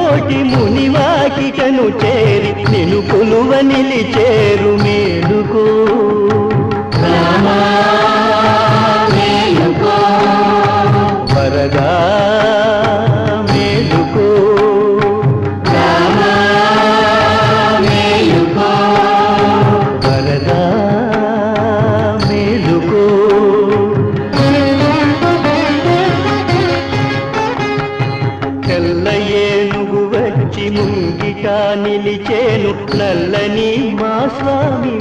కోటి మునివాకిటను చేరి నిను కొలువ నిలిచేరు మేలుకో రామా మేలుకో వరదా మేలుకో రామా మేలుకో వరదా మేలుకో తెల్ల ఏనుగు వచ్చి ముంగిట నిలిచేను నల్లని మా స్వామి